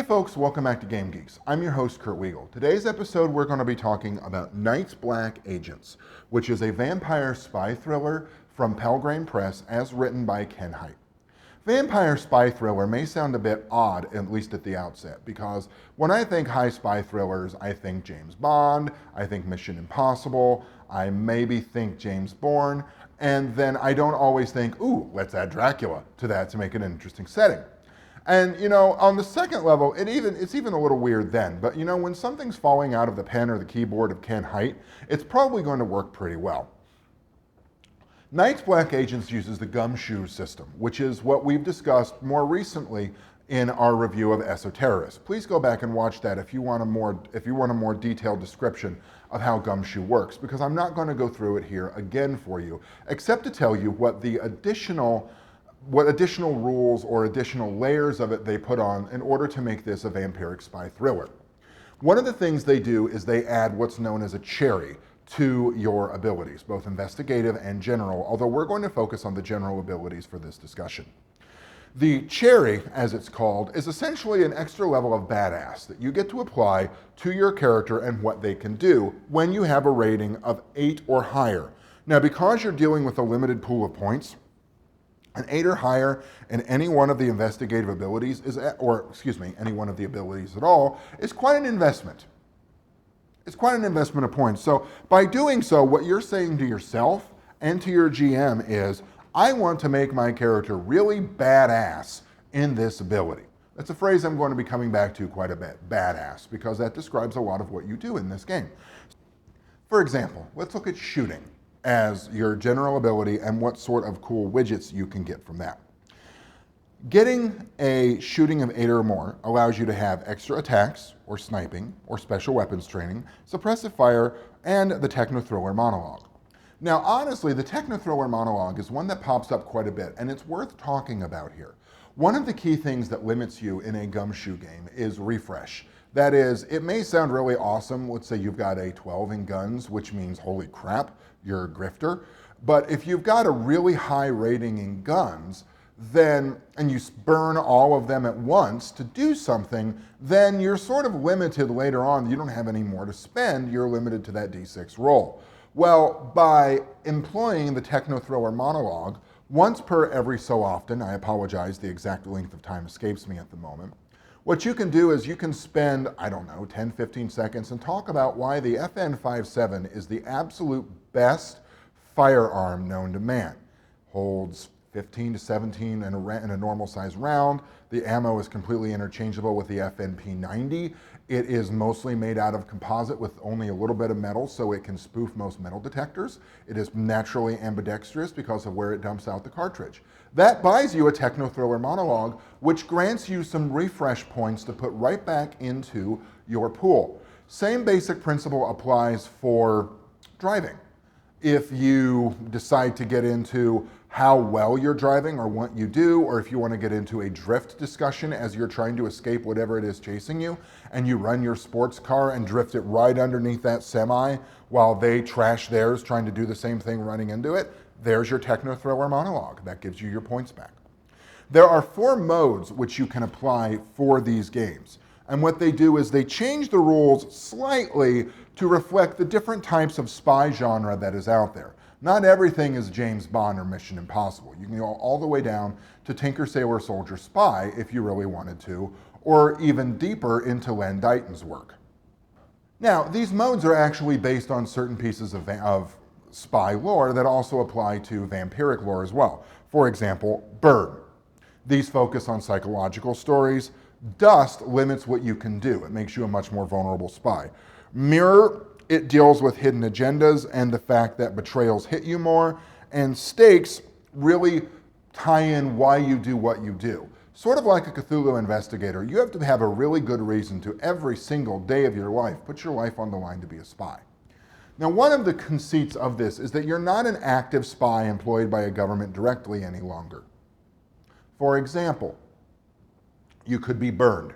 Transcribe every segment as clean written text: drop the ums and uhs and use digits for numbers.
Hey folks, welcome back to Game Geeks. I'm your host, Kurt Wiegel. Today's episode, we're going to be talking about Night's Black Agents, which is a vampire spy thriller from Pelgrane Press as written by Ken Hite. Vampire spy thriller may sound a bit odd, at least at the outset, because when I think high spy thrillers, I think James Bond, I think Mission Impossible, I maybe think James Bourne, and then I don't always think, ooh, let's add Dracula to that to make it an interesting setting. And you know, on the second level, it's even a little weird then, but you know, when something's falling out of the pen or the keyboard of Ken Hite, it's probably going to work pretty well. Night's Black Agents uses the gumshoe system, which is what we've discussed more recently in our review of Esoterrorist. Please go back and watch that if you want a more detailed description of how gumshoe works, because I'm not going to go through it here again for you, except to tell you what additional rules or additional layers of it they put on in order to make this a vampiric spy thriller. One of the things they do is they add what's known as a cherry to your abilities, both investigative and general, although we're going to focus on the general abilities for this discussion. The cherry, as it's called, is essentially an extra level of badass that you get to apply to your character and what they can do when you have a rating of 8 or higher. Now, because you're dealing with a limited pool of points, an 8 or higher in any one of the investigative abilities any one of the abilities at all, is quite an investment. It's quite an investment of points. So by doing so, what you're saying to yourself and to your GM is, I want to make my character really badass in this ability. That's a phrase I'm going to be coming back to quite a bit, badass, because that describes a lot of what you do in this game. For example, let's look at shooting as your general ability and what sort of cool widgets you can get from that. Getting a shooting of 8 or more allows you to have extra attacks, or sniping, or special weapons training, suppressive fire, and the techno-thriller monologue. Now, honestly, the techno-thriller monologue is one that pops up quite a bit, and it's worth talking about here. One of the key things that limits you in a gumshoe game is refresh. That is, it may sound really awesome. Let's say you've got a 12 in guns, which means, holy crap, you're a grifter. But if you've got a really high rating in guns, and you burn all of them at once to do something, then you're sort of limited later on. You don't have any more to spend. You're limited to that D6 roll. Well, by employing the techno-thriller monologue, once per every so often, I apologize, the exact length of time escapes me at the moment, what you can do is you can spend, 10, 15 seconds and talk about why the FN57 is the absolute best firearm known to man. Holds 15 to 17 in a normal size round. The ammo is completely interchangeable with the FNP90. It is mostly made out of composite with only a little bit of metal, so it can spoof most metal detectors. It is naturally ambidextrous because of where it dumps out the cartridge. That buys you a techno-thriller monologue, which grants you some refresh points to put right back into your pool. Same basic principle applies for driving. If you decide to get into how well you're driving or what you do, or if you want to get into a drift discussion as you're trying to escape whatever it is chasing you, and you run your sports car and drift it right underneath that semi while they trash theirs trying to do the same thing running into it, there's your techno-thriller monologue. That gives you your points back. There are 4 modes which you can apply for these games. And what they do is they change the rules slightly to reflect the different types of spy genre that is out there. Not everything is James Bond or Mission Impossible. You can go all the way down to Tinker Sailor Soldier Spy if you really wanted to, or even deeper into Len Deighton's work. Now, these modes are actually based on certain pieces of spy lore that also apply to vampiric lore as well. For example, Burn. These focus on psychological stories. Dust limits what you can do. It makes you a much more vulnerable spy. Mirror, it deals with hidden agendas and the fact that betrayals hit you more. And Stakes really tie in why you do what you do. Sort of like a Cthulhu investigator, you have to have a really good reason to every single day of your life put your life on the line to be a spy. Now, one of the conceits of this is that you're not an active spy employed by a government directly any longer. For example, you could be burned.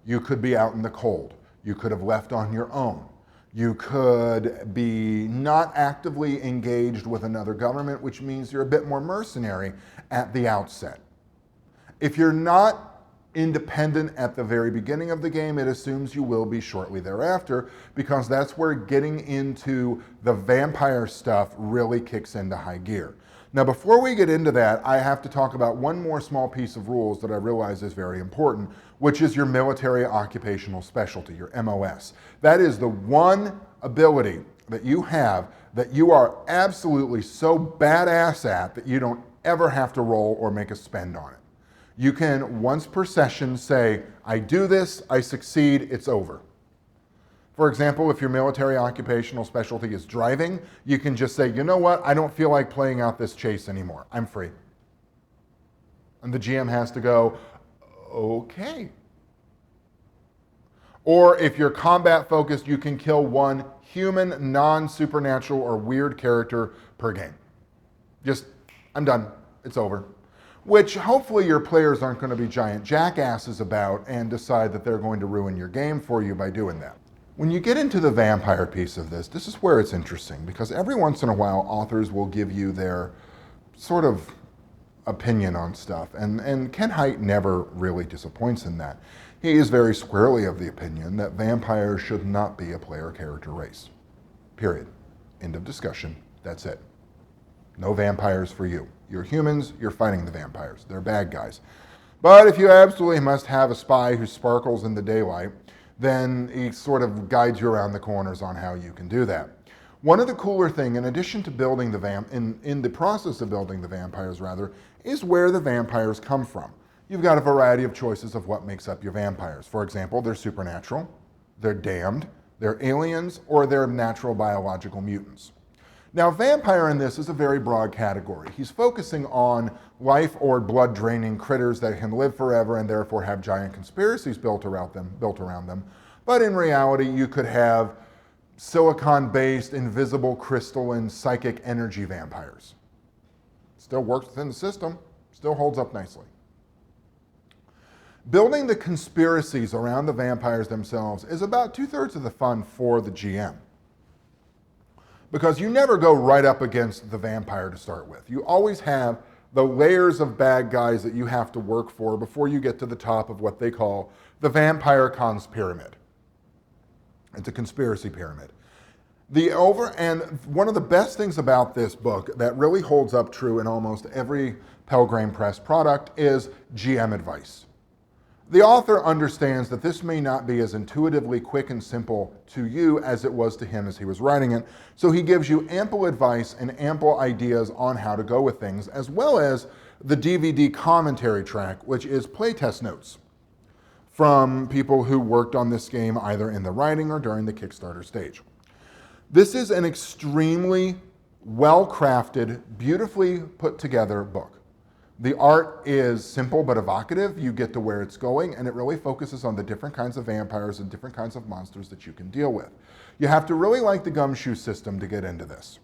You could be out in the cold. You could have left on your own. You could be not actively engaged with another government, which means you're a bit more mercenary at the outset. If you're not independent at the very beginning of the game. It assumes you will be shortly thereafter, because that's where getting into the vampire stuff really kicks into high gear. Now, before we get into that, I have to talk about one more small piece of rules that I realize is very important, which is your military occupational specialty, your MOS. That is the one ability that you have that you are absolutely so badass at that you don't ever have to roll or make a spend on it. You can, once per session, say, I do this, I succeed, it's over. For example, if your military occupational specialty is driving, you can just say, you know what, I don't feel like playing out this chase anymore. I'm free. And the GM has to go, okay. Or if you're combat focused, you can kill one human, non-supernatural, or weird character per game. Just, I'm done, it's over. Which hopefully your players aren't going to be giant jackasses about and decide that they're going to ruin your game for you by doing that. When you get into the vampire piece of this is where it's interesting, because every once in a while authors will give you their sort of opinion on stuff, and Ken Hite never really disappoints in that. He is very squarely of the opinion that vampires should not be a player character race. Period. End of discussion. That's it. No vampires for you. You're humans, you're fighting the vampires. They're bad guys. But if you absolutely must have a spy who sparkles in the daylight, then he sort of guides you around the corners on how you can do that. One of the cooler things, in addition to building the in the process of building the vampires rather, is where the vampires come from. You've got a variety of choices of what makes up your vampires. For example, they're supernatural, they're damned, they're aliens, or they're natural biological mutants. Now, vampire in this is a very broad category. He's focusing on life or blood-draining critters that can live forever and therefore have giant conspiracies built around them. But in reality, you could have silicon-based, invisible, crystalline, psychic energy vampires. Still works within the system, still holds up nicely. Building the conspiracies around the vampires themselves is about 2/3 of the fun for the GM. Because you never go right up against the vampire to start with. You always have the layers of bad guys that you have to work for before you get to the top of what they call the vampire pyramid. It's a conspiracy pyramid. And one of the best things about this book that really holds up true in almost every Pelgrane Press product is GM advice. The author understands that this may not be as intuitively quick and simple to you as it was to him as he was writing it, so he gives you ample advice and ample ideas on how to go with things, as well as the DVD commentary track, which is playtest notes from people who worked on this game either in the writing or during the Kickstarter stage. This is an extremely well-crafted, beautifully put together book. The art is simple but evocative. You get to where it's going, and it really focuses on the different kinds of vampires and different kinds of monsters that you can deal with. You have to really like the gumshoe system to get into this.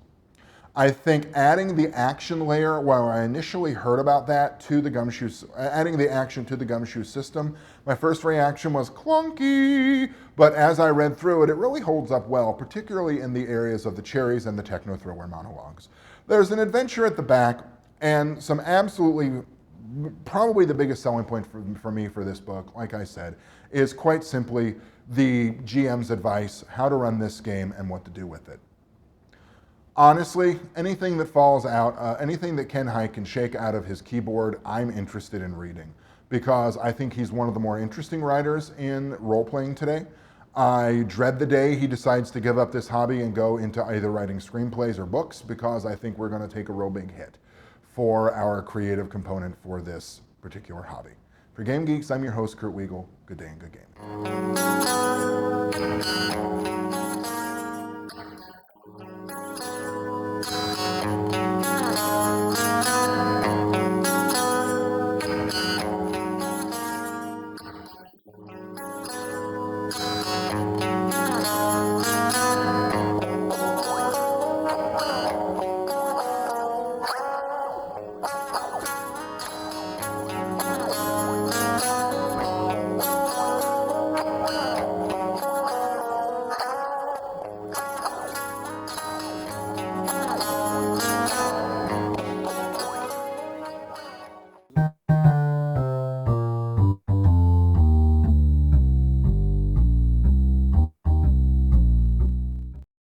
I think adding the action layer, while I initially heard about that to the gumshoe, adding the action to the gumshoe system, my first reaction was clunky, but as I read through it, it really holds up well, particularly in the areas of the cherries and the techno-thriller monologues. There's an adventure at the back, and some absolutely, probably the biggest selling point for me for this book, like I said, is quite simply the GM's advice, how to run this game and what to do with it. Honestly, anything that falls out, anything that Ken Hite can shake out of his keyboard, I'm interested in reading, because I think he's one of the more interesting writers in role-playing today. I dread the day he decides to give up this hobby and go into either writing screenplays or books, because I think we're going to take a real big hit for our creative component for this particular hobby. For Game Geeks, I'm your host, Kurt Wiegel. Good day and good game.